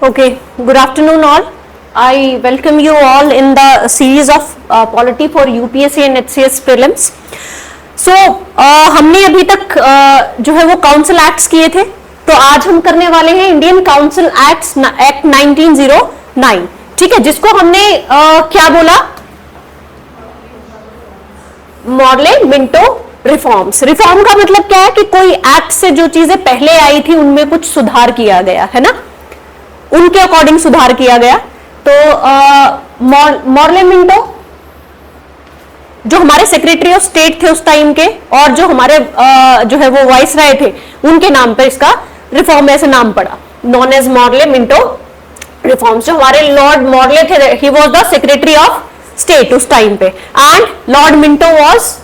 Okay, good afternoon all. I welcome you all in the series of Polity for UPSC and HCS prelims. So, हमने अभी तक जो है वो council acts किए थे, तो आज हम करने वाले हैं इंडियन काउंसिल एक्ट 1909, ठीक है, जिसको हमने क्या बोला, मॉर्ले मिंटो रिफॉर्म्स। रिफॉर्म का मतलब क्या है कि कोई एक्ट से जो चीजें पहले आई थी उनमें कुछ सुधार किया गया है ना, उनके अकॉर्डिंग सुधार किया गया। तो मॉर्ले मिंटो जो हमारे सेक्रेटरी ऑफ स्टेट थे उस टाइम के, और जो हमारे जो है वो वाइस राय थे, उनके नाम पे इसका रिफॉर्म ऐसे नाम पड़ा, known as Morley Minto reforms. जो हमारे लॉर्ड मॉर्ले थे, he was the secretary of state उस टाइम पे, and lord Minto was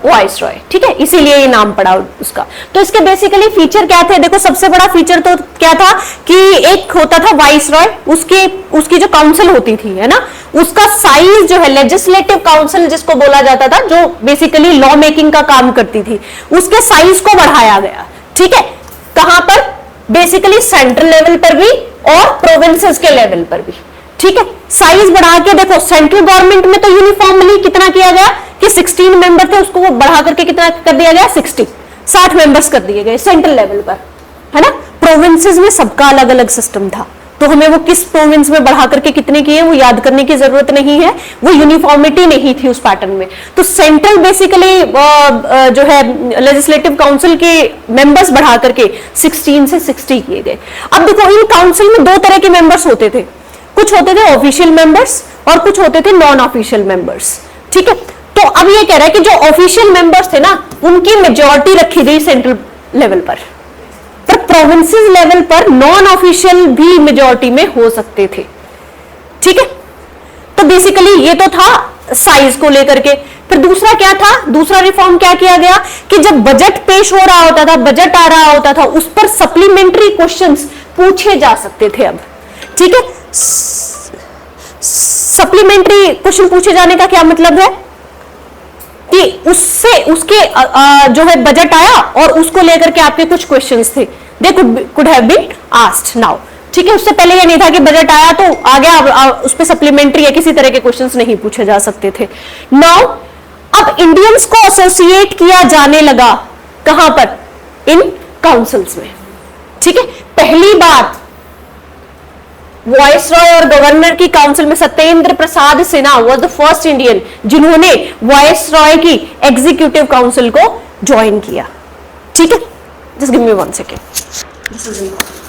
viceroy, ठीक है, इसीलिए ये नाम पड़ा उसका। तो इसके बेसिकली फीचर क्या थे, देखो सबसे बड़ा फीचर तो क्या था कि एक होता था वाइस रॉय, उसकी जो काउंसिल होती थी, है ना, उसका साइज जो है, लेजिस्लेटिव काउंसिल जिसको बोला जाता था, जो बेसिकली लॉ मेकिंग का काम करती थी, उसके साइज को बढ़ाया गया, ठीक है, कहां पर, बेसिकली सेंट्रल लेवल पर भी और प्रोविंसेस के लेवल पर भी, ठीक है, साइज बढ़ा के। देखो सेंट्रल गवर्नमेंट में तो यूनिफॉर्मली कितना किया गया कि 16 मेंबर थे, उसको बढ़ा करके कितना कर दिया गया, 60 मेंबर्स कर दिए गए सेंट्रल लेवल पर, है ना। प्रोविंसेस में सबका अलग अलग सिस्टम था, तो हमें वो किस प्रोविंस में बढ़ा करके कितने किए वो याद करने की जरूरत नहीं है, वो यूनिफॉर्मिटी नहीं थी उस पैटर्न में। तो सेंट्रल बेसिकली जो है लेजिस्लेटिव काउंसिल के मेंबर्स बढ़ा करके 16 से 60 किए गए। अब देखो इन काउंसिल में दो तरह के मेंबर्स होते थे, कुछ होते थे ऑफिशियल मेंबर्स और कुछ होते थे नॉन ऑफिशियल मेंबर्स, ठीक है। तो अब ये कह रहा है कि जो ऑफिशियल मेंबर्स थे ना, उनकी मेजॉरिटी रखी गई सेंट्रल लेवल पर प्रोविंसेस लेवल पर नॉन ऑफिशियल भी मेजॉरिटी में हो सकते थे, ठीक है। तो बेसिकली ये तो था साइज को लेकर के। फिर दूसरा क्या था, दूसरा रिफॉर्म क्या किया गया कि जब बजट पेश हो रहा होता था, बजट आ रहा होता था, उस पर सप्लीमेंट्री क्वेश्चंस पूछे जा सकते थे अब, ठीक है। सप्लीमेंट्री क्वेश्चन पूछे जाने का क्या मतलब है कि उससे उसके जो है बजट आया और उसको लेकर के आपके कुछ क्वेश्चंस थे, they could have been asked now, ठीक है। उससे पहले ये नहीं था कि बजट आया तो आ गया, उस पर सप्लीमेंट्री या किसी तरह के क्वेश्चंस नहीं पूछे जा सकते थे। नाउ अब इंडियंस को एसोसिएट किया जाने लगा, कहां पर, इन काउंसिल्स में, ठीक है। पहली बार वाइस रॉय और गवर्नर की काउंसिल में Satyendra Prasad Sinha was the first Indian जिन्होंने वाइस रॉय की एग्जीक्यूटिव काउंसिल को ज्वाइन किया, ठीक है। Just give me 1 second, this is important.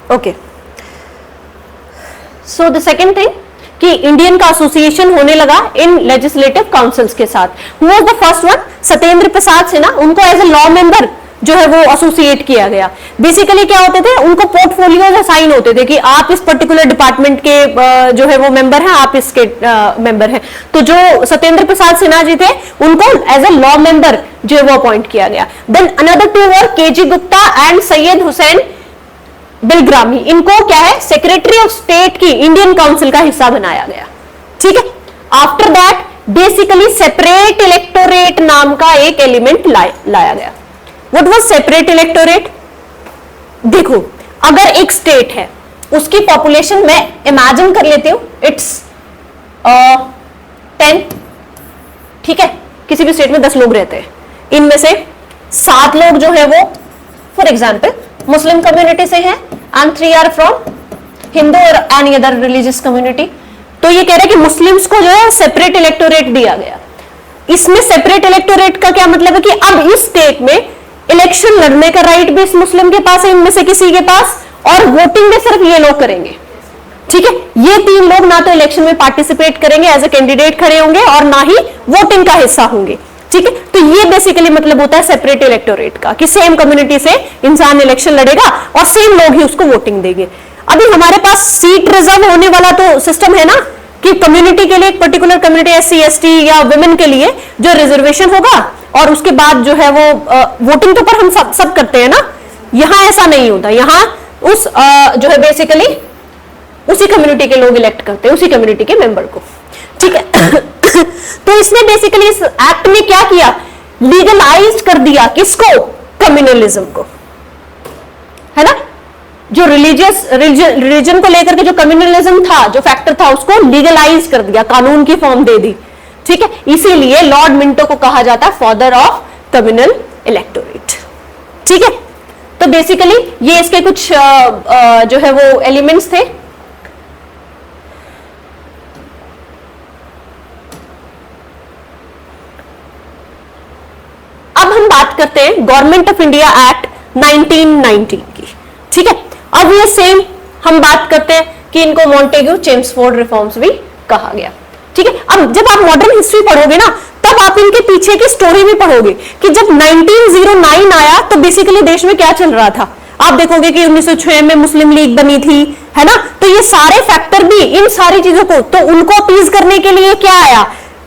Okay, so the second thing कि इंडियन का एसोसिएशन होने लगा इन लेजिस्लेटिव काउंसिल्स के साथ. Who was the first one? Satyendra Prasad Sinha. उनको एज ए लॉ मेंबर जो है वो एसोसिएट किया गया. बेसिकली क्या होते थे, उनको पोर्टफोलियोज असाइन होते थे कि आप इस पर्टिकुलर डिपार्टमेंट के जो है वो मेंबर हैं, आप इसके मेंबर हैं. तो जो सत्येंद्र प्रसाद सिन्हा जी थे उनको एज ए लॉ मेंबर जो है वो अपॉइंट किया गया. Then another two were K G Gupta and Syed Hussain Bilgrami. इनको क्या है, सेक्रेटरी ऑफ स्टेट की इंडियन काउंसिल का हिस्सा बनाया गया. ठीक है. After that basically separate electorate नाम का एक एलिमेंट लाया गया. What was separate electorate? देखो, अगर एक स्टेट है, उसकी पॉपुलेशन मैं इमेजिन कर लेती हूं इट्स 10. ठीक है, किसी भी स्टेट में 10 लोग रहते हैं. इनमें से 7 लोग जो है वो फॉर एग्जाम्पल मुस्लिम कम्युनिटी से हैं एंड 3 आर फ्रॉम हिंदू और एनी अदर रिलीजियस कम्युनिटी. तो ये कह रहे हैं कि मुस्लिम्स को जो है सेपरेट इलेक्टोरेट दिया गया. इसमें सेपरेट इलेक्टोरेट का क्या मतलब है कि अब इस स्टेट में इलेक्शन लड़ने का राइट भी इस मुस्लिम के पास है, इनमें से किसी के पास, और वोटिंग भी सिर्फ ये लोग करेंगे. ठीक है, ये 3 लोग ना तो इलेक्शन में पार्टिसिपेट करेंगे, एज ए कैंडिडेट खड़े होंगे, और ना ही वोटिंग का हिस्सा होंगे. ठीक है, तो ये बेसिकली मतलब होता है सेपरेट इलेक्टोरेट का कि सेम कम्युनिटी से इंसान इलेक्शन लड़ेगा और सेम लोग ही उसको वोटिंग देंगे. अभी हमारे पास सीट रिजर्व होने वाला तो सिस्टम है ना कि कम्युनिटी के लिए, एक पर्टिकुलर कम्युनिटी एससी एसटी या वुमेन के लिए जो रिजर्वेशन होगा, और उसके बाद जो है वो वोटिंग तो पर हम सब करते हैं ना. यहां ऐसा नहीं होता. यहां उस जो है बेसिकली उसी कम्युनिटी के लोग इलेक्ट करते हैं, उसी कम्युनिटी के मेंबर को. ठीक है. तो इसने बेसिकली इस एक्ट में क्या किया, लीगलाइज कर दिया किसको, कम्युनलिज्म को, है ना. जो रिलीजन को लेकर के जो कम्युनलिज्म था, जो फैक्टर था, उसको लीगलाइज कर दिया, कानून की फॉर्म दे दी. ठीक है, इसीलिए लॉर्ड मिंटो को कहा जाता है फादर ऑफ कम्युनल इलेक्टोरेट. ठीक है, तो बेसिकली ये इसके कुछ जो है वो एलिमेंट्स थे. अब हम बात करते हैं गवर्नमेंट ऑफ इंडिया एक्ट 1919 की. ठीक है, अब ये सेम हम बात करते हैं कि इनको मॉन्टेग्यू चेम्सफोर्ड रिफॉर्म्स भी कहा गया. ठीक है, अब जब आप मॉडर्न हिस्ट्री पढ़ोगे ना, तब आप इनके पीछे की स्टोरी भी पढ़ोगे कि जब 1909 आया तो बेसिकली देश में क्या चल रहा था. आप देखोगे कि 1906 में मुस्लिम लीग बनी थी, है ना. तो ये सारे फैक्टर भी, इन सारी चीजों को, तो उनको अपीज करने के लिए क्या आया,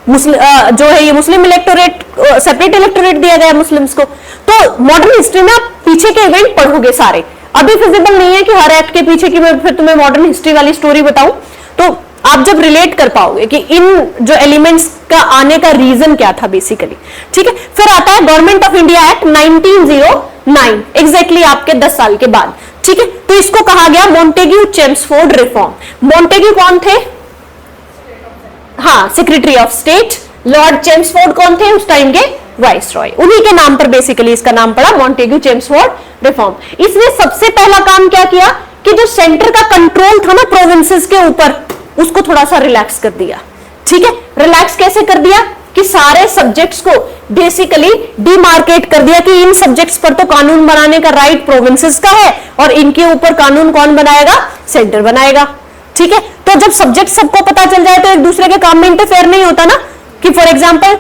जो है ये मुस्लिम इलेक्टोरेट, सेपरेट इलेक्टोरेट दिया गया मुस्लिम्स को. तो मॉडर्न हिस्ट्री में आप पीछे के इवेंट पढ़ोगे सारे. अभी फिजिबल नहीं है कि हर एक्ट के पीछे की मैं फिर तुम्हें मॉडर्न हिस्ट्री वाली स्टोरी बताऊं. तो आप जब रिलेट कर पाओगे कि इन जो एलिमेंट्स का आने का रीजन क्या था बेसिकली. ठीक है, फिर आता है government of India act 1909, exactly आपके 10 साल के बाद. ठीक है, तो इसको कहा गया मॉन्टेग्यू चेम्सफोर्ड रिफॉर्म. मॉन्टेग्यू कौन थे? हाँ, secretary of state. Lord Chelmsford कौन थे उस टाइम के? वाइसरॉय. उन्हीं के नाम पर बेसिकली इसका नाम पड़ा मॉन्टेग्यू चेम्सफोर्ड रिफॉर्म. इसने सबसे पहला काम क्या किया कि जो सेंटर का कंट्रोल था ना प्रोविंसेस के ऊपर, उसको थोड़ा सा रिलैक्स कर दिया. ठीक है, रिलैक्स कैसे कर दिया कि सारे सब्जेक्ट्स को बेसिकली डिमार्केट कर दिया कि इन सब्जेक्ट्स पर तो कानून बनाने का राइट प्रोविंसेस का है, और इनके ऊपर कानून कौन बनाएगा? सेंटर बनाएगा. ठीक है, तो जब सब्जेक्ट सबको पता चल जाए तो एक दूसरे के काम में इंटरफेयर नहीं होता ना, कि फॉर एग्जांपल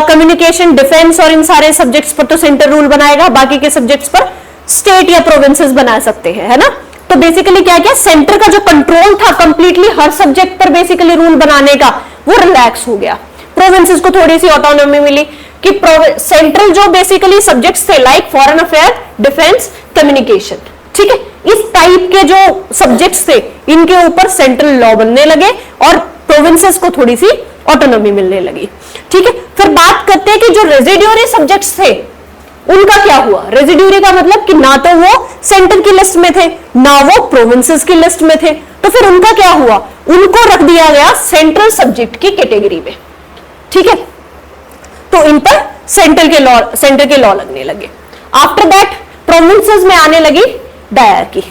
कम्युनिकेशन, डिफेंस और इन सारे सब्जेक्ट्स पर तो सेंटर रूल बनाएगा, बाकी के सब्जेक्ट्स पर स्टेट या प्रोविंसेस बना सकते हैं, है ना. तो बेसिकली क्या किया, सेंटर का जो कंट्रोल था कंप्लीटली हर सब्जेक्ट पर बेसिकली रूल बनाने का, वो रिलैक्स हो गया. प्रोविंसेस को थोड़ी सी ऑटोनॉमी मिली कि सेंट्रल जो बेसिकली सब्जेक्ट्स थे like foreign affair, defence, communication, ठीक है, इस टाइप के जो सब्जेक्ट्स थे इनके ऊपर सेंट्रल लॉ बनने लगे और प्रोविंसेस को थोड़ी सी ऑटोनॉमी मिलने लगी. ठीक है, फिर बात करते हैं कि जो रेजिड्यूरी सब्जेक्ट्स थे उनका क्या हुआ. रेजिड्यूरी का मतलब कि ना तो वो सेंटर की लिस्ट में थे, ना वो प्रोविंसेस की लिस्ट में थे. तो फिर उनका क्या हुआ, उनको रख दिया गया सेंट्रल सब्जेक्ट की कैटेगरी में. ठीक है, तो इन पर सेंटर के लॉ लगने लगे. आफ्टर दैट प्रोविंसेस में आने लगी डायरकी.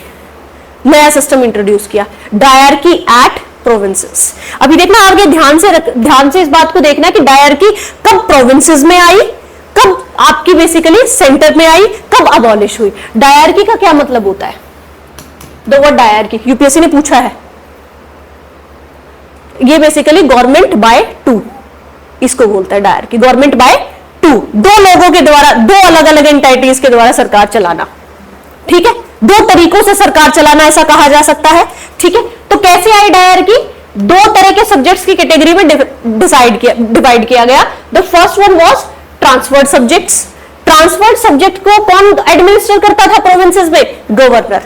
नया सिस्टम इंट्रोड्यूस किया, डायरकी एट प्रोविंसेस. अभी देखना आगे ध्यान से इस बात को देखना कि डायरकी कब प्रोविंसेस में आई, कब आपकी बेसिकली सेंटर में आई, कब अबॉलिश हुई. डायरकी का क्या मतलब होता है? द वर्ड डायरकी, यूपीएससी ने पूछा है। ये बेसिकली गवर्नमेंट बाय टू, इसको बोलता है डायरकी, गवर्नमेंट बाय टू, दो लोगों के द्वारा, दो अलग अलग एंटाइटीज के द्वारा सरकार चलाना। ठीक है, दो तरीकों से सरकार चलाना ऐसा कहा जा सकता है। ठीक है, तो कैसे आई डायरकी? दो तरह के सब्जेक्ट्स की कैटेगरी में डिवाइड किया गया। The first one was transferred subjects. Transferred subject को कौन एडमिनिस्टर करता था प्रोविंसेस में? गवर्नर।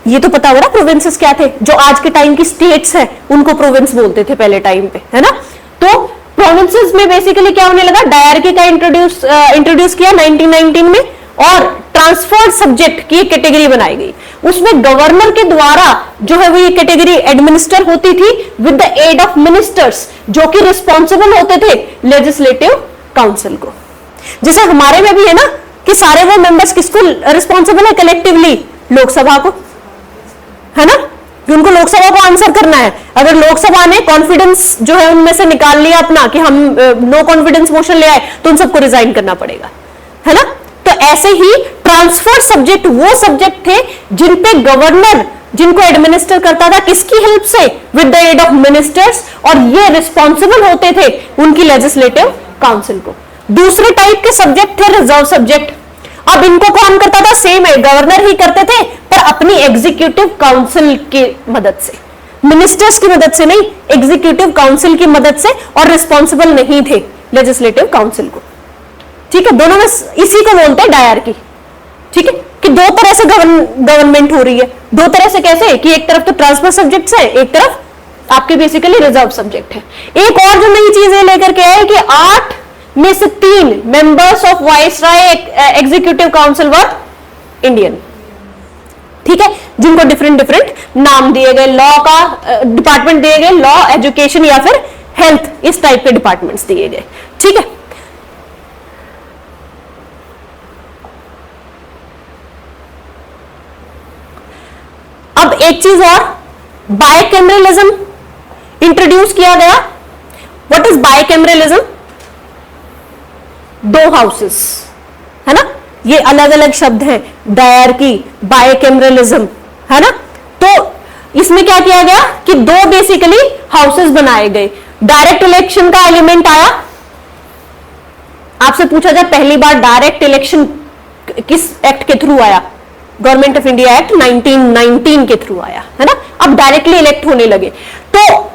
ये तो पता हो रहा प्रोविंसेस क्या थे, जो आज के टाइम की स्टेट्स हैं उनको प्रोविंस बोलते थे पहले टाइम पे, है ना। तो प्रोविंसेस में बेसिकली क्या होने लगा, डायरकी का इंट्रोड्यूस किया 1919 में, और ट्रांसफर्ड सब्जेक्ट की कैटेगरी बनाई गई। उसमें गवर्नर के द्वारा जो है वो ये कैटेगरी एडमिनिस्टर होती थी with the aid of ministers, जो कि रिस्पॉन्सिबल होते थे लेजिस्लेटिव काउंसिल को। जैसे हमारे में भी है ना कि सारे वो मेंबर्स किसको रिस्पॉन्सिबल है कलेक्टिवली? लोकसभा को, है ना, कि उनको लोकसभा को आंसर करना है। अगर लोकसभा ने कॉन्फिडेंस जो है उनमें से निकाल लिया अपना कि हम नो कॉन्फिडेंस मोशन ले आए, तो उन सबको रिजाइन करना पड़ेगा, है ना। तो ऐसे ही ट्रांसफर्ड सब्जेक्ट वो सब्जेक्ट थे जिन पे गवर्नर जिनको एडमिनिस्टर करता था, किसकी हेल्प से? With the aid of ministers, और ये रिस्पॉन्सिबल होते थे उनकी लेजिस्लेटिव काउंसिल को। दूसरे टाइप के सब्जेक्ट थे रिजर्व सब्जेक्ट। अब इनको कौन करता था? सेम है, गवर्नर ही करते थे, पर अपनी एग्जीक्यूटिव काउंसिल की मदद से, मिनिस्टर्स की मदद से नहीं, एग्जीक्यूटिव काउंसिल की मदद से, और रिस्पॉन्सिबल नहीं थे लेजिस्लेटिव काउंसिल को। ठीक है, दोनों में इसी को बोलते हैं डायरकी। ठीक है, कि दो तरह से गवर्नमेंट हो रही है। दो तरह से कैसे? कि एक तरफ तो ट्रांसफर सब्जेक्ट्स है, एक तरफ आपके बेसिकली रिजर्व सब्जेक्ट है। एक और जो नई चीज लेकर के आए कि 8 में से 3 members of viceroy executive council were Indian. ठीक है, जिनको डिफरेंट डिफरेंट नाम दिए गए, लॉ का डिपार्टमेंट दिए गए, लॉ, एजुकेशन या फिर हेल्थ, इस टाइप के डिपार्टमेंट्स दिए गए। ठीक है, अब एक चीज और, बायकैमरलिज्म इंट्रोड्यूस किया गया। What is bicameralism? दो हाउसेस, है ना, ये अलग अलग शब्द हैं, डायरकी, बायकैमरलिज्म, है ना। तो इसमें क्या किया गया कि दो बेसिकली हाउसेस बनाए गए। डायरेक्ट इलेक्शन का एलिमेंट आया। आपसे पूछा जाए पहली बार डायरेक्ट इलेक्शन किस एक्ट के थ्रू आया? गवर्नमेंट ऑफ इंडिया एक्ट 1919 के थ्रू आया, है ना। अब डायरेक्टली इलेक्ट होने लगे, तो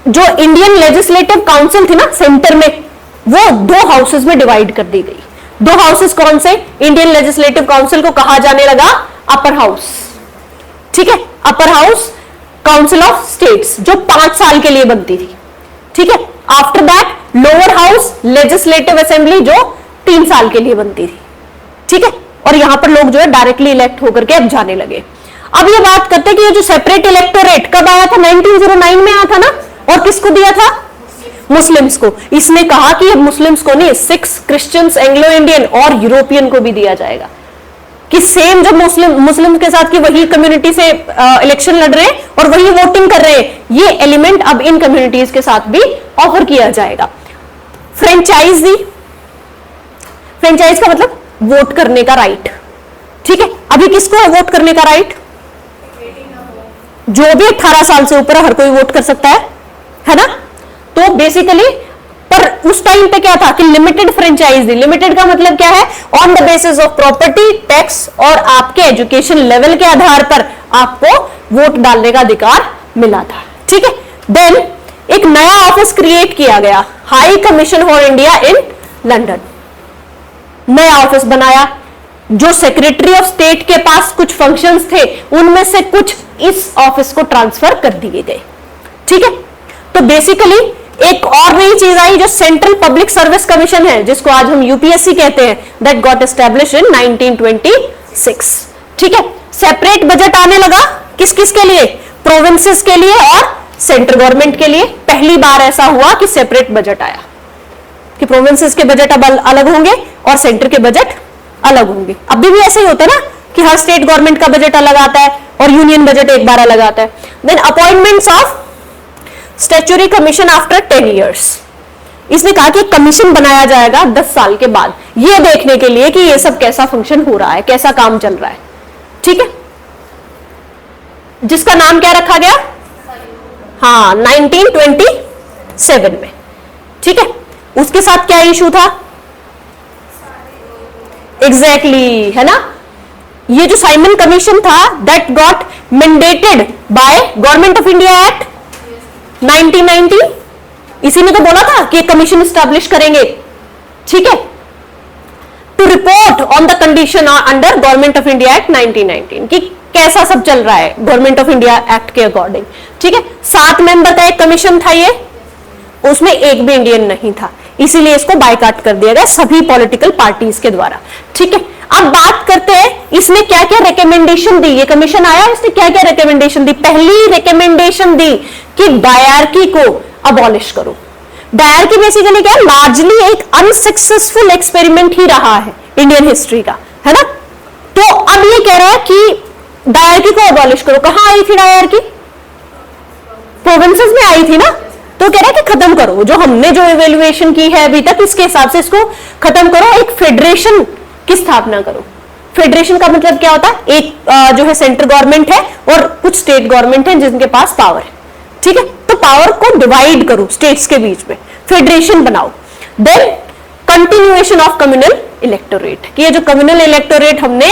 जो इंडियन लेजिस्लेटिव काउंसिल थी ना सेंटर में, वो दो हाउसेस में डिवाइड कर दी गई। दो हाउसेस कौन से? इंडियन लेजिस्लेटिव काउंसिल को कहा जाने लगा अपर हाउस। ठीक है, upper house council of states, जो 5 साल के लिए बनती थी। ठीक है, after that lower house legislative assembly, जो 3 साल के लिए बनती थी। ठीक है, और यहां पर लोग जो है डायरेक्टली इलेक्ट होकर के अब जाने लगे। अब ये बात करते हैं कि ये जो सेपरेट इलेक्टोरेट कब आया था? 1909 में आया था ना, और किसको दिया था? मुस्लिम्स को। इसने कहा कि ये मुस्लिम्स को नहीं, सिक्स क्रिश्चियंस, एंग्लो इंडियन और यूरोपियन को भी दिया जाएगा, कि सेम जब मुस्लिम के साथ की वही कम्युनिटी से इलेक्शन लड़ रहे हैं और वही वोटिंग कर रहे हैं, ये एलिमेंट अब इन कम्युनिटीज के साथ भी ऑफर किया जाएगा। फ्रेंचाइज दी, फ्रेंचाइज का मतलब वोट करने का राइट। ठीक है, अभी किसको है वोट करने का राइट? जो भी 18 साल से ऊपर हर कोई वोट कर सकता है ना। तो बेसिकली पर उस टाइम पे क्या था कि लिमिटेड फ्रेंचाइज दी। लिमिटेड का मतलब क्या है? On the basis of property, tax और आपके एजुकेशन लेवल के आधार पर आपको वोट डालने का अधिकार मिला था। ठीक है, देन एक नया ऑफिस क्रिएट किया गया, high commission for India in London. नया ऑफिस बनाया, जो सेक्रेटरी ऑफ स्टेट के पास कुछ फंक्शंस थे उनमें से कुछ इस ऑफिस को ट्रांसफर कर दिए गए। ठीक है, तो बेसिकली एक और नई चीज आई जो सेंट्रल पब्लिक सर्विस कमीशन है, जिसको आज हम यूपीएससी कहते हैं, दैट गॉट एस्टैब्लिश्ड इन 1926। ठीक है, सेपरेट बजट आने लगा किस किस के लिए? प्रोविंसेस के लिए और सेंट्रल गवर्नमेंट के लिए। पहली बार ऐसा हुआ कि सेपरेट बजट आया, कि प्रोविंसेस के बजट अब अलग होंगे और सेंटर के बजट अलग होंगे। अभी भी ऐसे ही होता है ना कि हर स्टेट गवर्नमेंट का बजट अलग आता है और यूनियन बजट एक बार अलग आता है। Then appointments of statutory commission after 10 years. इसने कहा कि कमीशन बनाया जाएगा 10 साल के बाद, ये देखने के लिए कि ये सब कैसा फंक्शन हो रहा है, कैसा काम चल रहा है। ठीक है, जिसका नाम क्या रखा गया, हाँ 1927 में, ठीक है। उसके साथ क्या इशू था, एग्जैक्टली है ना, ये जो साइमन कमीशन था that got mandated by government of India act 1990, इसी में तो बोला था कि कमीशन स्टैब्लिश करेंगे, ठीक है, to report on the condition under government of India act 1919 कि कैसा सब चल रहा है गवर्नमेंट ऑफ इंडिया एक्ट के अकॉर्डिंग, ठीक है। 7 मेंबर का एक कमीशन था ये, उसमें एक भी इंडियन नहीं था, इसीलिए इसको बायकॉट कर दिया गया सभी पॉलिटिकल पार्टीज के द्वारा, ठीक है। अब बात करते हैं इसने क्या क्या रिकमेंडेशन दी, ये कमीशन आया इसने क्या क्या रिकमेंडेशन दी। पहली रिकमेंडेशन दी कि डायरकी को अबॉलिश करो। डायरकी बेसिकली क्या है, लार्जली एक अनसक्सेसफुल एक्सपेरिमेंट ही रहा है इंडियन हिस्ट्री का, है ना। तो अब ये कह रहा है कि डायरकी को अबॉलिश करो। कहां आई थी डायरकी, प्रोविंसेस में आई थी ना, तो कह रहा है कि खत्म करो, जो हमने जो इवेल्युएशन की है अभी तक इसके हिसाब से इसको खत्म करो, एक फेडरेशन की स्थापना करो। फेडरेशन का मतलब क्या होता है, एक जो है सेंट्रल गवर्नमेंट है और कुछ स्टेट गवर्नमेंट है जिनके पास पावर है, ठीक है, तो पावर को डिवाइड करो स्टेट्स के बीच में, फेडरेशन बनाओ। Then continuation of communal electorate, कि ये जो कम्युनल इलेक्टोरेट हमने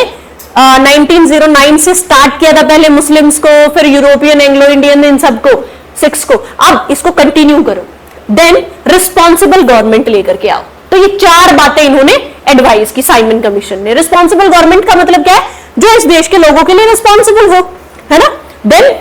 1909 से स्टार्ट किया था, पहले मुस्लिम्स को, फिर यूरोपियन, एंग्लो इंडियन, इन सबको 6 को, अब इसको कंटिन्यू करो। देन रिस्पॉन्सिबल गवर्नमेंट लेकर के आओ। तो ये 4 बातें इन्होंने एडवाइस की साइमन कमीशन ने। रिस्पॉन्सिबल गवर्नमेंट का मतलब क्या है, जो इस देश के लोगों के लिए रिस्पॉन्सिबल हो, है ना। देन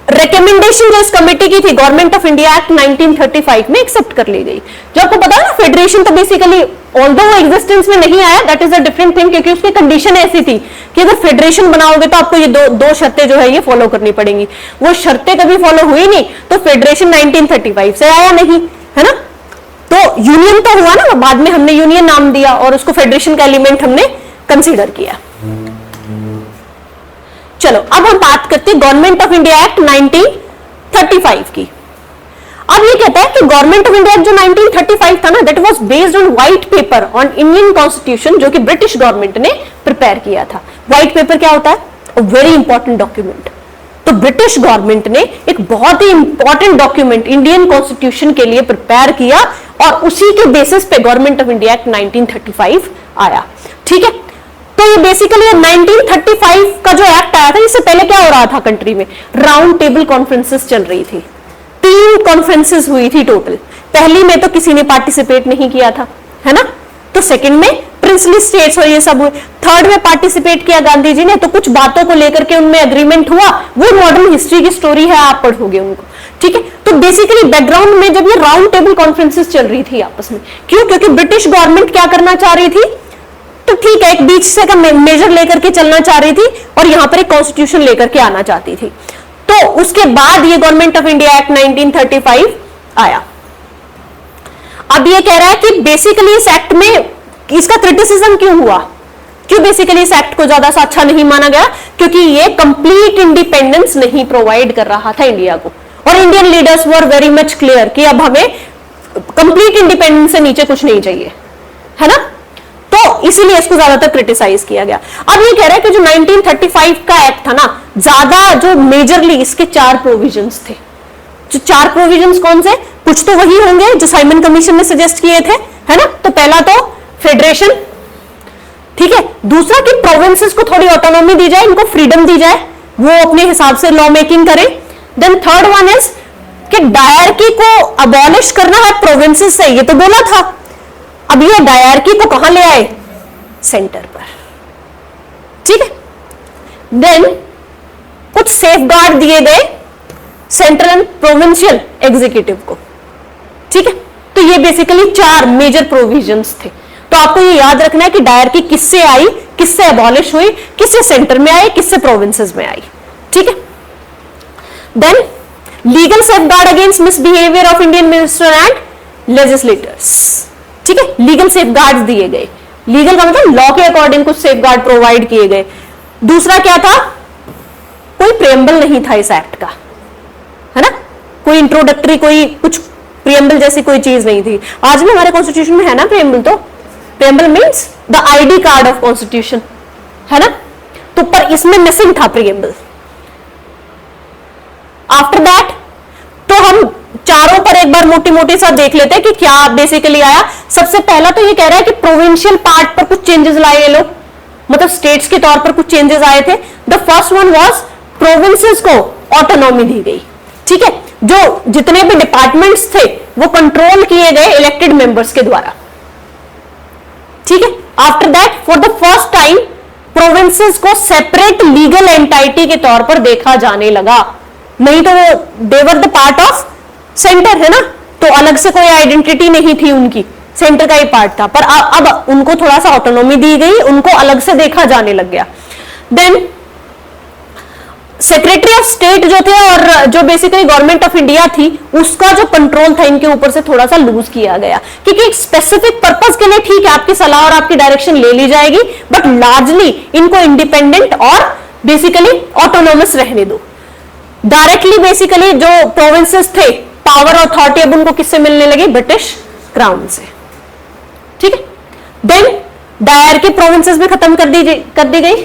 रिकमेंडेशन जो इस कमेटी की थी गवर्नमेंट ऑफ इंडिया एक्ट 1935 में एक्सेप्ट कर ली गई। जो आपको पता है ना, फेडरेशन तो बेसिकली ऑल्दो वो एग्जिस्टेंस में नहीं आया, that is a different thing, क्योंकि उसकी कंडीशन ऐसी थी कि अगर फेडरेशन बनाओगे तो आपको ये दो शर्तें जो है ये फॉलो करनी पड़ेंगी। वो शर्तें कभी फॉलो हुई नहीं, तो फेडरेशन 1935 से आया नहीं, है ना। तो यूनियन तो हुआ ना, बाद में हमने यूनियन नाम दिया और उसको फेडरेशन का एलिमेंट हमने कंसीडर किया। चलो अब हम बात करते हैं गवर्नमेंट ऑफ इंडिया एक्ट 1935 की। अब ये कहता है कि गवर्नमेंट ऑफ इंडिया जो 1935 था ना, that was based on white paper on Indian constitution, जो कि ब्रिटिश गवर्नमेंट ने प्रिपेयर किया था। व्हाइट पेपर क्या होता है, अ वेरी इंपॉर्टेंट डॉक्यूमेंट। तो ब्रिटिश गवर्नमेंट ने एक बहुत ही इंपॉर्टेंट डॉक्यूमेंट इंडियन कॉन्स्टिट्यूशन के लिए प्रिपेयर किया और उसी के बेसिस पे गवर्नमेंट ऑफ इंडिया एक्ट 1935 आया, ठीक है। तो ये बेसिकली 1935 का जो एक्ट आया था, इससे पहले क्या हो रहा था कंट्री में, राउंड टेबल कॉन्फ्रेंसेस चल रही थी। 3 कॉन्फ्रेंसेस हुई थी टोटल। पहली में तो किसी ने पार्टिसिपेट नहीं किया था, है ना, तो सेकंड में प्रिंसली स्टेट्स और ये सब हुए। थर्ड में पार्टिसिपेट किया गांधी जी ने, तो कुछ बातों को लेकर के उनमें एग्रीमेंट हुआ, वो मॉडर्न हिस्ट्री की स्टोरी है, आप पढ़ोगे उनको, ठीक है। तो बेसिकली बैकग्राउंड में जब ये राउंड टेबल कॉन्फ्रेंसेस चल रही थी आपस में, क्यों, क्योंकि ब्रिटिश गवर्नमेंट क्या करना चाह रही थी, तो ठीक है एक बीच से का मेजर लेकर के चलना चाह रही थी और यहां पर एक कॉन्स्टिट्यूशन लेकर के आना चाहती थी। तो उसके बाद ये गवर्नमेंट ऑफ इंडिया एक्ट 1935 आया। अब ये कह रहा है कि बेसिकली इस एक्ट में इसका क्रिटिसिज्म क्यों हुआ, क्यों बेसिकली इस एक्ट को ज्यादा सा अच्छा नहीं माना गया, क्योंकि ये कंप्लीट इंडिपेंडेंस नहीं प्रोवाइड कर रहा था इंडिया को, और Indian leaders were very much clear कि अब हमें कंप्लीट इंडिपेंडेंस से नीचे कुछ नहीं चाहिए, है ना। तो इसीलिए इसको ज्यादातर क्रिटिसाइज किया गया। अब ये कह रहा है कि जो 1935 का एक्ट था ना, ज्यादा जो मेजरली इसके 4 प्रोविजंस थे। जो 4 प्रोविजंस कौन से, कुछ तो वही होंगे जो साइमन कमीशन ने सजेस्ट किए थे, है ना। तो पहला तो फेडरेशन, ठीक है। दूसरा कि प्रोविंसेस को थोड़ी ऑटोनॉमी दी जाए, इनको फ्रीडम दी जाए, वो अपने हिसाब से लॉ मेकिंग करें। देन थर्ड वन इज कि डायरकी को अबॉलिश करना है प्रोविंसेस से, ये तो बोला था। अब ये डायरकी को कहां ले आए, सेंटर पर, ठीक है। देन कुछ सेफगार्ड दिए गए सेंट्रल एंड प्रोविंशियल एग्जीक्यूटिव को, ठीक है। तो ये बेसिकली 4 मेजर प्रोविजंस थे। तो आपको ये याद रखना है कि डायरकी किससे आई, किससे अबॉलिश हुई, किससे सेंटर में आई, किससे प्रोविंसेस में आई, ठीक है। Then legal safeguard against misbehaviour of Indian minister and legislators, ठीक है। लीगल सेफगार्ड्स दिए गए, लीगल का मतलब लॉ के अकॉर्डिंग कुछ सेफगार्ड प्रोवाइड किए गए। दूसरा क्या था, कोई प्रियम्बल नहीं था इस एक्ट का, है ना, कोई इंट्रोडक्टरी, कोई कुछ प्रियम्बल जैसी कोई चीज नहीं थी। आज भी हमारे कॉन्स्टिट्यूशन में है ना प्रियम्बल, तो preamble means the ID card of constitution, है ना। तो पर इसमें मिसिंग था प्रियम्बल, आफ्टर दैट तो हम चारों पर एक बार मोटी मोटी सा देख लेते हैं कि क्या बेसिकली आया। सबसे पहला तो ये कह रहा है कि प्रोविंशियल पार्ट पर कुछ चेंजेस लाए ये लोग, मतलब स्टेट्स के तौर पर कुछ चेंजेस आए थे। The first one was provinces को ऑटोनॉमी दी गई, ठीक है, जो जितने भी डिपार्टमेंट्स थे वो कंट्रोल किए गए इलेक्टेड मेंबर्स के द्वारा, ठीक है। After that for the first time provinces को सेपरेट लीगल एंटाइटी के तौर पर देखा जाने लगा, नहीं तो वो देवर द पार्ट ऑफ सेंटर है ना, तो अलग से कोई आइडेंटिटी नहीं थी उनकी, सेंटर का ही पार्ट था, पर अब उनको थोड़ा सा ऑटोनॉमी दी गई, उनको अलग से देखा जाने लग गया। देन सेक्रेटरी ऑफ स्टेट जो थे और जो बेसिकली गवर्नमेंट ऑफ इंडिया थी उसका जो कंट्रोल था इनके ऊपर से थोड़ा सा लूज किया गया, क्योंकि एक स्पेसिफिक पर्पस के लिए ठीक है आपकी सलाह और आपकी डायरेक्शन ले ली जाएगी, बट लार्जली इनको इंडिपेंडेंट और बेसिकली ऑटोनोमस रहने दो। डायरेक्टली बेसिकली जो प्रोविंसेस थे पावर अथॉरिटी अब उनको किससे मिलने लगी, ब्रिटिश क्राउन से, ठीक है। देन डायरकी प्रोविंसेस भी खत्म कर दी गई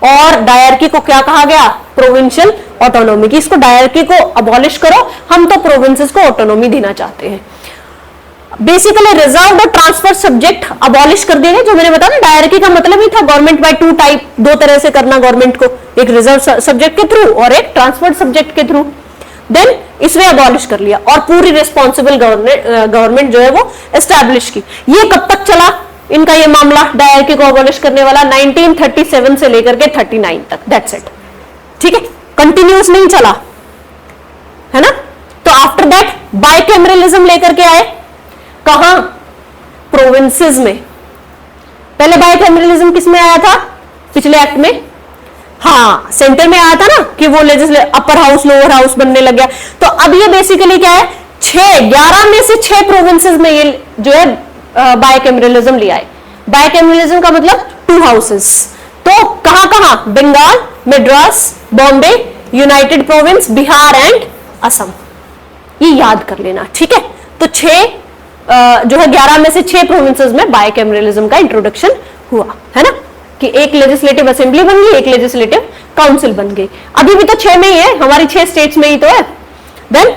और डायरकी को क्या कहा गया, प्रोविंशियल ऑटोनॉमी की। इसको डायरकी को अबॉलिश करो, हम तो प्रोविंसेस को ऑटोनॉमी देना चाहते हैं। बेसिकली रिजर्व और ट्रांसफर सब्जेक्ट अबॉलिश कर दिए गए, जो मैंने बताया ना डायरकी का मतलब ही था गवर्नमेंट बाय टू टाइप, दो तरह से करना गवर्नमेंट को, एक रिजर्व सब्जेक्ट के थ्रू और एक ट्रांसफर सब्जेक्ट के थ्रू। देन इसमें अबॉलिश कर लिया और पूरी रिस्पॉन्सिबल गवर्नमेंट जो है वो एस्टैब्लिश की। ये कब तक चला इनका ये मामला डायरकी को अबॉलिश करने वाला, 1937 से लेकर के 39 तक, दैट्स इट, ठीक है, कंटिन्यूस नहीं चला, है ना। तो आफ्टर दैट बाइकैमरलिज्म लेकर के आए, कहां, प्रोविंसेस में। पहले बाइकैमरलिज्म किस में आया था, पिछले एक्ट में, हाँ सेंटर में आया था ना, कि वो अपर हाउस लोअर हाउस बनने लग गया। तो अब ये बेसिकली क्या है, 11 में से 6 प्रोविंसेस में ये जो है बाइकैमरलिज्म लिया है। बाइकैमरलिज्म का मतलब 2 हाउसेस, तो कहां कहां, Bengal, Madras, Bombay, united province, Bihar and Assam, ये याद कर लेना, ठीक है। तो 6 जो है 11 में से 6 प्रोविंसेस में बाइकैमरलिज्म का इंट्रोडक्शन हुआ, है ना, कि एक लेजिस्लेटिव असेंबली बन गई, एक लेजिस्लेटिव काउंसिल बन गई। अभी भी तो 6 में ही है, हमारी 6 स्टेट्स में ही तो है। Then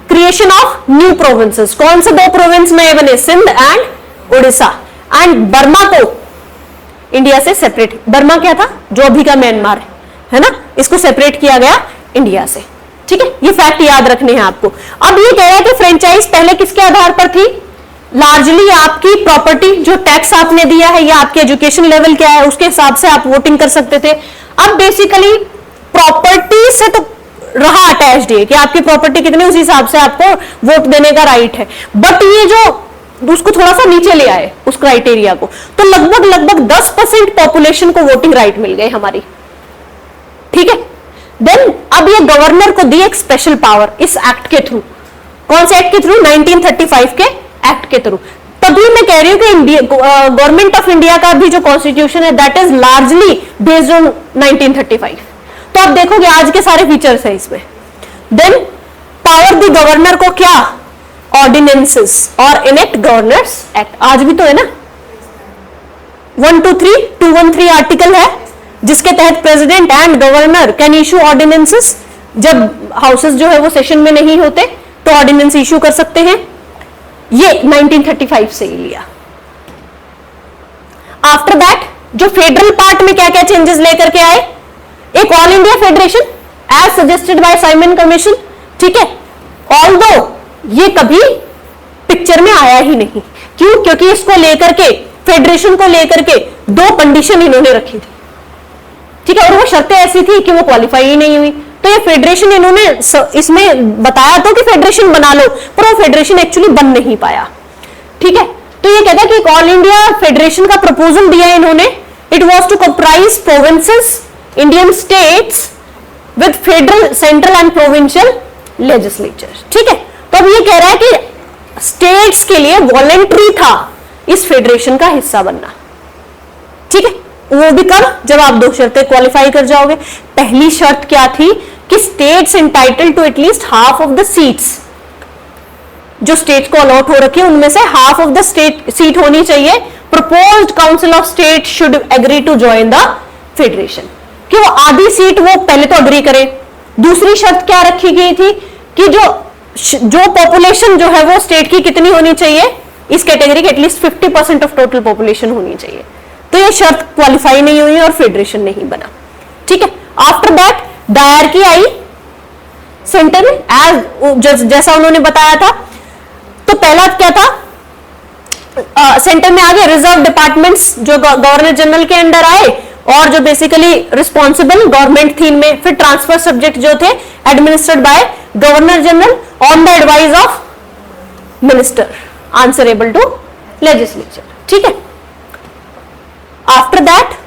creation of new provinces, कौन से 2 प्रोविंस में बने, Sindh and Orissa, and Burma को इंडिया से सेपरेट, बर्मा क्या था, जो अभी का म्यांमार है ना, इसको सेपरेट किया गया इंडिया से, ठीक है। ये फैक्ट याद रखने हैं आपको। अब ये कह रहा है कि फ्रेंचाइज पहले किसके आधार पर थी, लार्जली आपकी प्रॉपर्टी, जो टैक्स आपने दिया है या आपके एजुकेशन लेवल क्या है उसके हिसाब से आप वोटिंग कर सकते थे। अब बेसिकली प्रॉपर्टी से तो रहा अटैच्ड है कि आपकी प्रॉपर्टी कितनी, उस हिसाब से आपको वोट देने का राइट है, बट ये जो उसको थोड़ा सा नीचे ले आए उस क्राइटेरिया को, तो लगभग 10% पॉपुलेशन को वोटिंग राइट मिल गए हमारी, ठीक है। देन अब ये गवर्नर को दी एक स्पेशल पावर इस एक्ट के थ्रू, कौन से एक्ट के थ्रू, 1935 के एक्ट के थ्रू। तभी मैं कह रही हूं कि गवर्नमेंट ऑफ इंडिया का भी जो कॉन्स्टिट्यूशन है that is largely based on 1935। तो आप देखोगे आज के सारे फीचर्स है इसमें। देन पावर दी गवर्नर को क्या, ऑर्डिनेंसेस और इनेक्ट गवर्नर्स एक्ट, आज भी तो है ना, 213 आर्टिकल है जिसके तहत president and governor can issue ordinances, जब हाउसेस जो है वो सेशन में नहीं होते तो ऑर्डिनेंस इशू कर सकते हैं। ये 1935 से ही लिया। आफ्टर दैट जो फेडरल पार्ट में क्या क्या चेंजेस लेकर के आए, एक all India federation as suggested by Simon commission, ठीक है। ऑल्दो ये कभी पिक्चर में आया ही नहीं, क्यों, क्योंकि इसको लेकर के, फेडरेशन को लेकर के 2 कंडीशन इन्होंने रखी थी, ठीक है, और वो शर्तें ऐसी थी कि वो क्वालिफाई ही नहीं हुई। तो ये फेडरेशन इन्होंने इसमें बताया तो कि फेडरेशन बना लो, पर वो फेडरेशन एक्चुअली बन नहीं पाया, ठीक है। तो ये कहता है कि एक ऑल इंडिया फेडरेशन का प्रपोजल दिया इन्होंने, it was to comprise provinces, Indian states with federal, central and provincial legislature, ठीक है। तो अब ये कह रहा है कि स्टेट्स के लिए वॉलेंट्री था इस फेडरेशन का हिस्सा बनना, ठीक है। वो भी कब, जब आप 2 शर्तें क्वालिफाई कर जाओगे। पहली शर्त क्या थी कि states entitled to at least half of the seats, जो स्टेट को अलॉट हो रखी है उनमें से half of the state seat होनी चाहिए। Proposed council of state should agree to join the federation, कि वो आधी सीट वो पहले तो अग्री करे, दूसरी शर्त क्या रखी गई थी कि जो पॉपुलेशन जो है वो स्टेट की कितनी होनी चाहिए, इस कैटेगरी की एटलीस्ट 50% ऑफ टोटल पॉपुलेशन होनी चाहिए। तो ये शर्त क्वालिफाई नहीं हुई और फेडरेशन नहीं बना। ठीक है, after that dyarchy I centre में, एज जैसा उन्होंने बताया था। तो पहला क्या था, सेंटर में आ गए रिजर्व डिपार्टमेंट्स जो गवर्नर जनरल के अंडर आए और जो बेसिकली रिस्पॉन्सिबल गवर्नमेंट थी इनमें। फिर ट्रांसफर सब्जेक्ट जो थे administered by governor general on the advice of minister answerable to legislature. ठीक है, आफ्टर दैट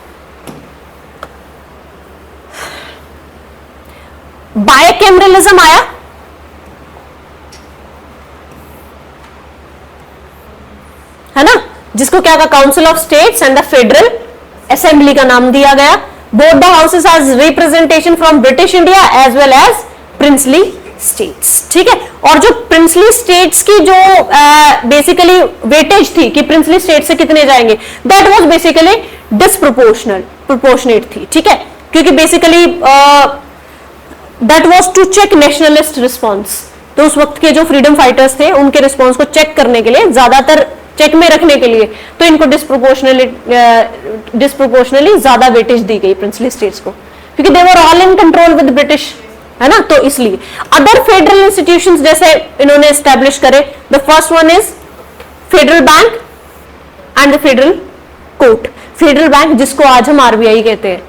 बायकैमरलिज्म आया। है ना, जिसको क्या कहा, council of states and the federal assembly का नाम दिया गया। Both the houses has representation from British India as well as princely states. ठीक है, और जो प्रिंसली स्टेट्स की जो बेसिकली वेटेज थी कि प्रिंसली स्टेट से कितने जाएंगे, दैट वाज बेसिकली प्रोपोर्शनेट थी। ठीक है, क्योंकि basically that was to check nationalist response. तो उस वक्त के जो फ्रीडम फाइटर्स थे उनके रिस्पॉन्स को चेक करने के लिए, ज्यादातर चेक में रखने के लिए, तो इनको डिस्प्रोपोर्शनली ज्यादा वेटेज दी गई प्रिंसली स्टेट्स को, क्योंकि they were all in control with British, है ना। तो इसलिए अदर फेडरल इंस्टीट्यूशंस जैसे इन्होंने एस्टेब्लिश करे, the first one is federal bank and the federal court. Federal bank जिसको आज हम आरबीआई कहते हैं,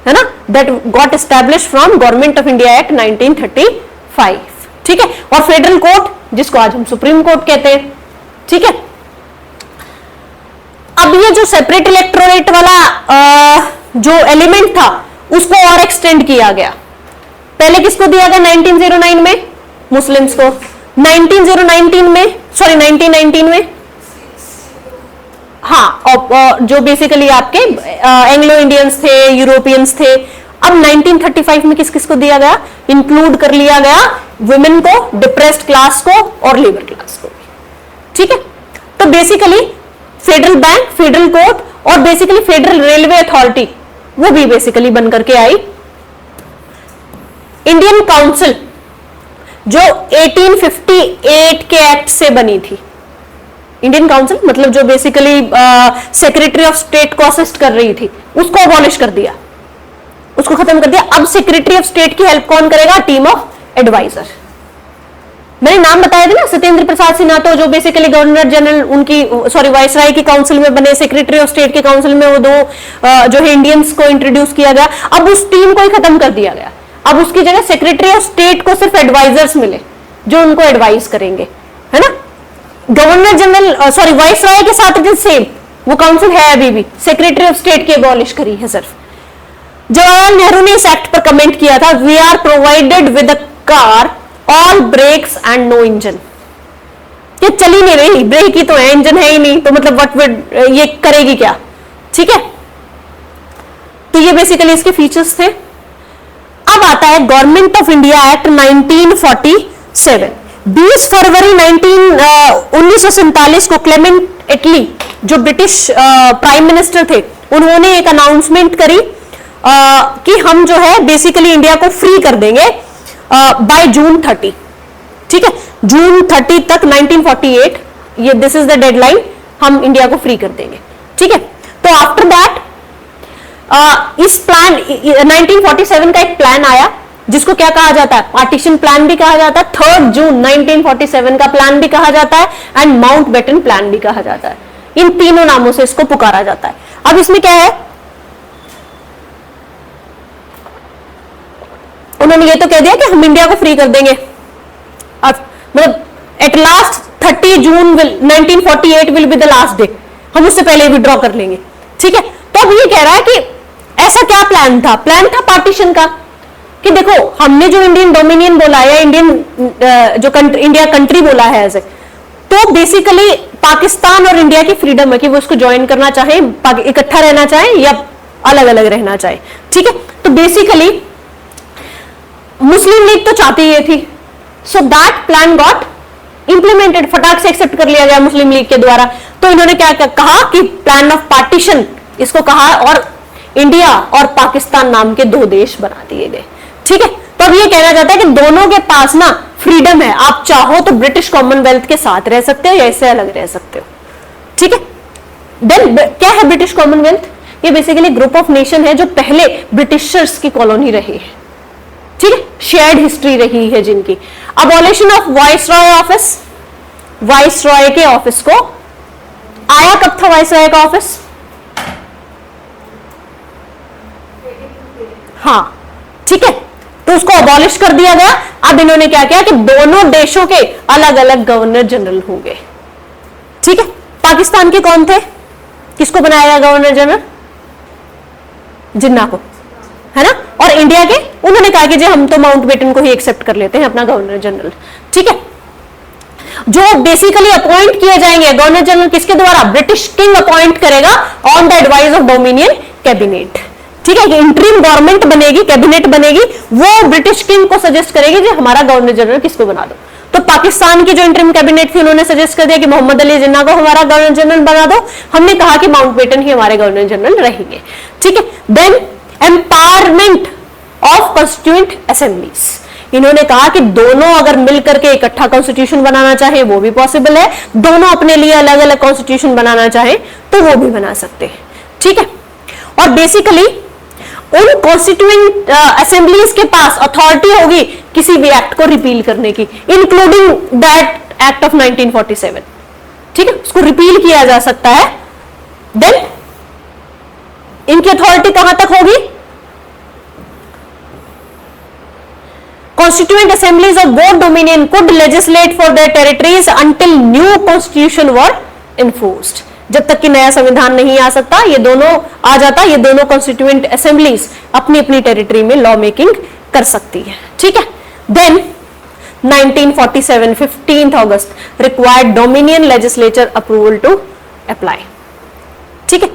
है ना, that got establish from government of India act 1935। ठीक है, और फेडरल कोर्ट जिसको आज हम सुप्रीम कोर्ट कहते हैं। ठीक है, अब ये जो सेपरेट इलेक्टोरेट वाला जो एलिमेंट था उसको और एक्सटेंड किया गया। पहले किसको दिया गया 1909 में, मुस्लिम्स को। 1919 में हाँ, जो बेसिकली आपके एंग्लो इंडियंस थे, यूरोपियंस थे। अब 1935 में किस किस को दिया गया, इंक्लूड कर लिया गया वुमेन को, डिप्रेस्ड क्लास को और लेबर क्लास को। ठीक है, तो basically federal bank, federal court और बेसिकली फेडरल रेलवे अथॉरिटी वो भी बेसिकली बनकर के आई। इंडियन काउंसिल जो 1858 के एक्ट से बनी थी। इंडियन काउंसिल मतलब जो बेसिकली सेक्रेटरी ऑफ स्टेट को असिस्ट कर रही थी, उसको अबॉलिश कर दिया, उसको खत्म कर दिया। अब सेक्रेटरी ऑफ स्टेट की हेल्प कौन करेगा, टीम ऑफ एडवाइजर। मैंने नाम बताया था ना, सत्येंद्र प्रसाद सिन्हा, तो जो बेसिकली गवर्नर जनरल उनकी वायसराय की काउंसिल में बने, सेक्रेटरी ऑफ स्टेट की काउंसिल में वो दो जो है इंडियंस को इंट्रोड्यूस किया गया। अब उस टीम को ही खत्म कर दिया गया। अब उसकी जगह सेक्रेटरी ऑफ स्टेट को सिर्फ एडवाइजर्स मिले जो उनको एडवाइस करेंगे, है ना। गवर्नर जनरल वायसराय के साथ इट इज सेम, वो काउंसिल है अभी भी, सेक्रेटरी ऑफ स्टेट की एबॉलिश करी है सिर्फ। जवाहरलाल नेहरू ने इस एक्ट पर कमेंट किया था, we are provided with a car, all brakes and no engine. ये चली नहीं रही, ब्रेक ही तो है, इंजन है ही नहीं, तो मतलब व्हाट ये करेगी क्या। ठीक है, तो ये बेसिकली इसके फीचर्स थे। अब आता है गवर्नमेंट ऑफ इंडिया एक्ट 1947। 20 फरवरी 1947 को क्लेमेंट एटली जो ब्रिटिश प्राइम मिनिस्टर थे, उन्होंने एक अनाउंसमेंट करी कि हम जो है बेसिकली इंडिया को फ्री कर देंगे बाय जून 30। ठीक है, जून 30 तक 1948, ये दिस इज द डेडलाइन, हम इंडिया को फ्री कर देंगे। ठीक है, तो आफ्टर दैट इस प्लान 1947 का एक प्लान आया जिसको क्या कहा जाता है, पार्टीशन प्लान भी कहा जाता है, 3 जून 1947 का प्लान भी कहा जाता है एंड माउंटबेटन प्लान भी कहा जाता है। इन तीनों नामों से इसको पुकारा जाता है। अब इसमें क्या है, उन्होंने ये तो कह दिया कि हम इंडिया को फ्री कर देंगे, अब मतलब at last 30 June 1948 will be the last day, हम उससे पहले विड्रॉ कर लेंगे। ठीक है, तो अब ये कह रहा है कि ऐसा क्या प्लान था, प्लान था पार्टीशन का, कि देखो हमने जो इंडियन डोमिनियन बोला है या इंडियन जो इंडिया कंट्री बोला है ऐसे, तो बेसिकली पाकिस्तान और इंडिया की फ्रीडम है कि वो इसको ज्वाइन करना चाहे, इकट्ठा रहना चाहे या अलग अलग रहना चाहे। ठीक है, तो बेसिकली मुस्लिम लीग तो चाहती ये थी, so that plan got implemented, फटाक से एक्सेप्ट कर लिया गया मुस्लिम लीग के द्वारा। तो इन्होंने क्या कहा कि प्लान ऑफ पार्टीशन इसको कहा, और इंडिया और पाकिस्तान नाम के 2 देश बना दिए गए। ठीक है, तो अब ये कहना चाहता है कि दोनों के पास ना फ्रीडम है, आप चाहो तो ब्रिटिश कॉमनवेल्थ के साथ रह सकते हो या इससे अलग रह सकते हो, ठीक है। देन क्या है ब्रिटिश कॉमनवेल्थ? ये बेसिकली ग्रुप ऑफ नेशन है जो पहले ब्रिटिशर्स की कॉलोनी रही है, ठीक है, शेयर्ड हिस्ट्री रही है जिनकी। Abolition of viceroy office, viceroy के ऑफिस को, आया कब था वाइसरॉय का ऑफिस? हाँ, ठीक है, तो उसको अबॉलिश कर दिया गया। अब इन्होंने क्या किया कि दोनों देशों के अलग अलग गवर्नर जनरल होंगे, ठीक है। पाकिस्तान के कौन थे? किसको बनाया गया गवर्नर जनरल? जिन्ना को, है ना। और इंडिया के उन्होंने कहा कि जी हम तो माउंटबेटन को ही एक्सेप्ट कर लेते हैं अपना गवर्नर जनरल, ठीक है। जो बेसिकली अपॉइंट किए जाएंगे गवर्नर जनरल किसके द्वारा? ब्रिटिश किंग अपॉइंट करेगा on the advice of dominion cabinet, ठीक है। इंटरिम गवर्नमेंट बनेगी, कैबिनेट बनेगी, वो ब्रिटिश किंग को सजेस्ट करेगी जी हमारा गवर्नर जनरल किसको बना दो। तो पाकिस्तान की जो इंटरिम कैबिनेट थी उन्होंने सजेस्ट कर दिया कि मोहम्मद अली जिन्ना को हमारा गवर्नर जनरल बना दो। हमने कहा कि माउंटबेटन ही हमारे गवर्नर जनरल रहेंगे, ठीक है। Then empowerment of constituent assemblies, इन्होंने कहा कि दोनों अगर मिलकर के इकट्ठा कॉन्स्टिट्यूशन बनाना चाहे वो भी पॉसिबल है, दोनों अपने लिए अलग अलग कॉन्स्टिट्यूशन बनाना चाहे तो वो भी बना सकते हैं, ठीक है। और बेसिकली उन कॉन्स्टिट्यूएंट असेंबलीज के पास अथॉरिटी होगी किसी भी एक्ट को रिपील करने की, इंक्लूडिंग दैट एक्ट ऑफ 1947, ठीक है, उसको रिपील किया जा सकता है। देन इनकी अथॉरिटी कहां तक होगी? Constituent assemblies of both dominion could legislate for their territories until new constitution were enforced. जब तक कि नया संविधान नहीं आ सकता, ये दोनों आ जाता, ये दोनों कॉन्स्टिट्यूएंट असेंबलीज अपनी अपनी टेरिटरी में लॉ मेकिंग कर सकती है, ठीक है। Then 1947 15 August required dominion legislature approval to apply, ठीक है,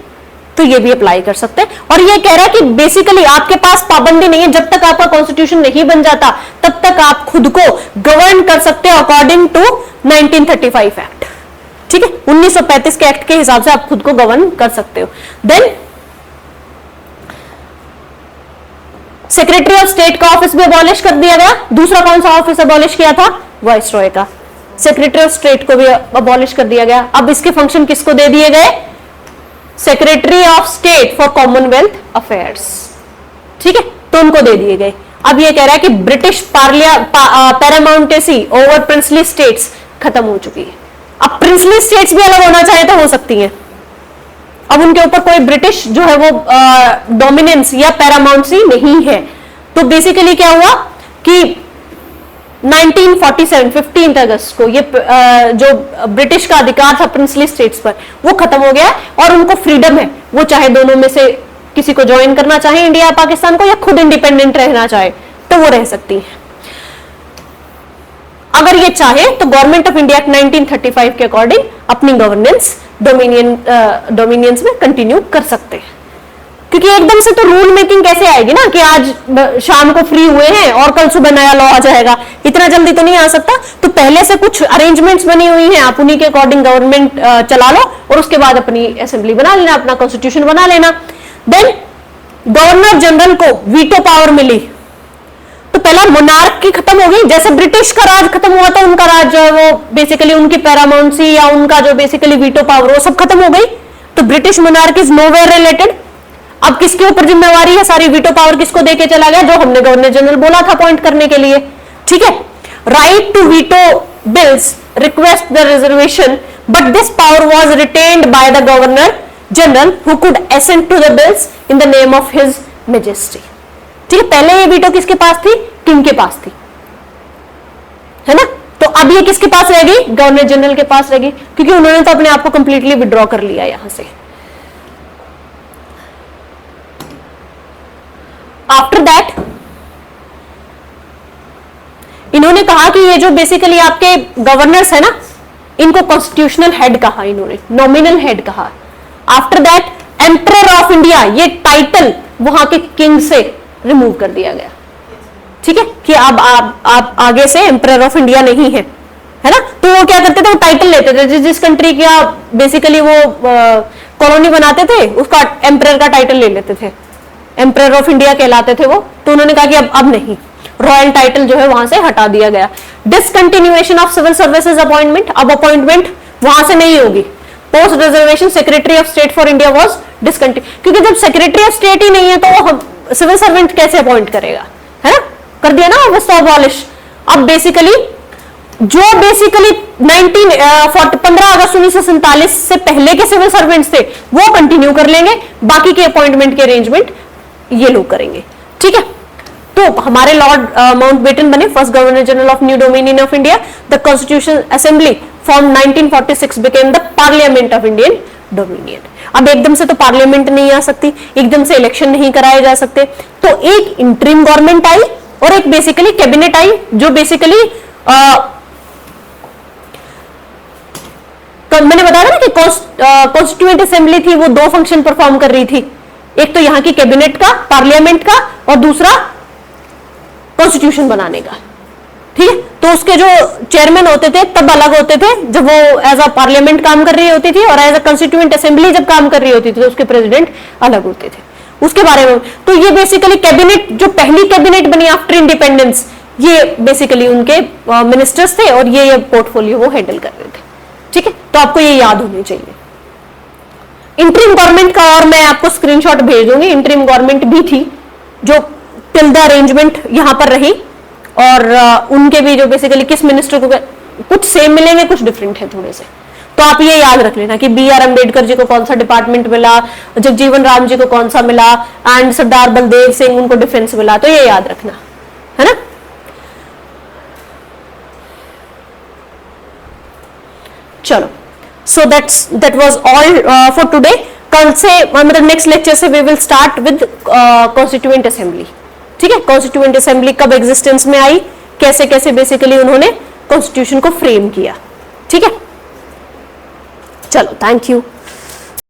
तो ये भी अप्लाई कर सकते हैं। और ये कह रहा है कि बेसिकली आपके पास पाबंदी नहीं है, जब तक आपका कॉन्स्टिट्यूशन नहीं बन जाता तब तक आप खुद को गवर्न कर सकते हो अकॉर्डिंग टू 1935 एक्ट, ठीक है, 1935 के एक्ट के हिसाब से आप खुद को गवर्न कर सकते हो। देन सेक्रेटरी ऑफ स्टेट का ऑफिस भी अबॉलिश कर दिया गया। दूसरा कौन सा ऑफिस अबॉलिश किया था? वाइसरॉय का। सेक्रेटरी ऑफ स्टेट को भी अबॉलिश कर दिया गया। अब इसके फंक्शन किसको दे दिए गए? Secretary of state for Commonwealth affairs, ठीक है, तो उनको दे दिए गए। अब ये कह रहा है कि British paramountcy over princely states खत्म हो चुकी है। अब प्रिंसली स्टेट्स भी अलग होना चाहे तो हो सकती हैं, अब उनके ऊपर कोई ब्रिटिश जो है वो डोमिनेंस या पैरामाउंटेसी नहीं है। तो बेसिकली क्या हुआ कि 1947 15 अगस्त को ये जो ब्रिटिश का अधिकार था प्रिंसली स्टेट्स पर वो खत्म हो गया और उनको फ्रीडम है, वो चाहे दोनों में से किसी को ज्वाइन करना चाहे इंडिया पाकिस्तान को, या खुद इंडिपेंडेंट रहना चाहे तो वो रह सकती है। अगर ये चाहे तो गवर्नमेंट ऑफ इंडिया 1935 के अकॉर्डिंग अपनी गवर्नेंस डोमिनियंस में कंटिन्यू कर सकते हैं, क्योंकि एकदम से तो रूल मेकिंग कैसे आएगी ना कि आज शाम को फ्री हुए हैं और कल सुबह नया लॉ आ जाएगा, इतना जल्दी तो नहीं आ सकता। तो पहले से कुछ अरेंजमेंट्स बनी हुई हैं, आप उन्हीं के अकॉर्डिंग गवर्नमेंट चला लो और उसके बाद अपनी असेंबली बना लेना, अपना कॉन्स्टिट्यूशन बना लेना। देन गवर्नर जनरल को वीटो पावर मिली, तो पहला मोनार्की खत्म हो गई। जैसे ब्रिटिश का राज खत्म हुआ था, उनका राज जो है वो बेसिकली उनकी पैरामाउंटेसी या उनका जो बेसिकली वीटो पावर वो सब खत्म हो गई। तो British monarchy is nowhere related. अब किसके ऊपर जिम्मेवारी है? सारी वीटो पावर किसको देके चला गया? जो हमने गवर्नर जनरल बोला था अपॉइंट करने के लिए, ठीक है। Right to veto bills request the reservation, but this power was retained by the governor general who could assent to the bills in the name of his majesty, ठीक है। पहले ये वीटो किसके पास थी? किंग के पास थी, है ना। तो अब ये किसके पास रहेगी? गवर्नर जनरल के पास रहेगी, क्योंकि उन्होंने तो अपने आप को कंप्लीटली विड्रॉ कर लिया यहां से। आफ्टर दैट इन्होंने कहा कि ये जो बेसिकली आपके गवर्नर्स है ना, इनको कॉन्स्टिट्यूशनल हेड कहा, इन्होंने नॉमिनल हेड कहा। After that emperor of India, ये टाइटल वहां के किंग से रिमूव कर दिया गया, ठीक है, कि अब आप आगे से एम्परर ऑफ इंडिया नहीं है, है ना। तो वो क्या करते थे? वो टाइटल लेते थे, जिस कंट्री का बेसिकली वो कॉलोनी बनाते थे उसका एम्परर का टाइटल ले लेते थे, एम्परर ऑफ इंडिया कहलाते थे वो। तो उन्होंने कहा कि अब नहीं। रॉयल टाइटल जो है वहां से हटा दिया गया। Discontinuation of civil services appointment, अब अपॉइंटमेंट वहां से नहीं होगी। Post reservation secretary of state for India was discontinue, क्योंकि जब सेक्रेटरी ऑफ स्टेट ही नहीं है तो सिविल सर्वेंट कैसे अपॉइंट करेगा, है ना, कर दिया ना व्यवस्था अबॉलिश। अब बेसिकली 15 अगस्त 1947 से पहले के सिविल सर्वेंट्स थे वो कंटिन्यू कर लेंगे, बाकी के अपॉइंटमेंट के अरेंजमेंट ये लोग करेंगे, ठीक है। तो हमारे लॉर्ड माउंटबेटन बने first governor general of new dominion of India. The constitution assembly form 1946 became the parliament of Indian dominion. अब एकदम से तो पार्लियामेंट नहीं आ सकती, एकदम से इलेक्शन नहीं कराए जा सकते, तो एक इंटरिम गवर्नमेंट आई और एक बेसिकली कैबिनेट आई, जो बेसिकली मैंने बताया ना कि कॉन्स्टिट्यूएंट असेंबली थी, वो दो फंक्शन परफॉर्म कर रही थी, एक तो यहां की कैबिनेट का, पार्लियामेंट का, और दूसरा कॉन्स्टिट्यूशन बनाने का, ठीक है। तो उसके जो चेयरमैन होते थे तब अलग होते थे जब वो एज अ पार्लियामेंट काम कर रही होती थी, और एज अ कॉन्स्टिट्यूएंट असेंबली जब काम कर रही होती थी तो उसके प्रेसिडेंट अलग होते थे। उसके बारे में तो ये बेसिकली कैबिनेट, जो पहली कैबिनेट बनी आफ्टर इंडिपेंडेंस, ये बेसिकली उनके मिनिस्टर्स थे और ये पोर्टफोलियो वो हैंडल कर रहे थे, ठीक है। तो आपको ये याद होनी चाहिए। इंटरिम गवर्नमेंट का और मैं आपको स्क्रीनशॉट भेज दूंगी, इंटरिम गवर्नमेंट भी थी जो टिल द अरेंजमेंट यहां पर रही, और उनके भी जो बेसिकली किस मिनिस्टर को कुछ सेम मिलेंगे, कुछ डिफरेंट है थोड़े से। तो आप ये याद रख लेना कि BR अम्बेडकर जी को कौन सा डिपार्टमेंट मिला, जगजीवन राम जी को कौन सा मिला, एंड सरदार बलदेव सिंह उनको डिफेंस मिला, तो ये याद रखना, है ना। चलो, so that was all for today. कल से मतलब नेक्स्ट लेक्चर से we will start with constituent assembly, ठीक है। कॉन्स्टिट्यूएंट असेंबली कब एग्जिस्टेंस में आई, कैसे कैसे बेसिकली उन्होंने कॉन्स्टिट्यूशन को फ्रेम किया, ठीक है। चलो, थैंक यू।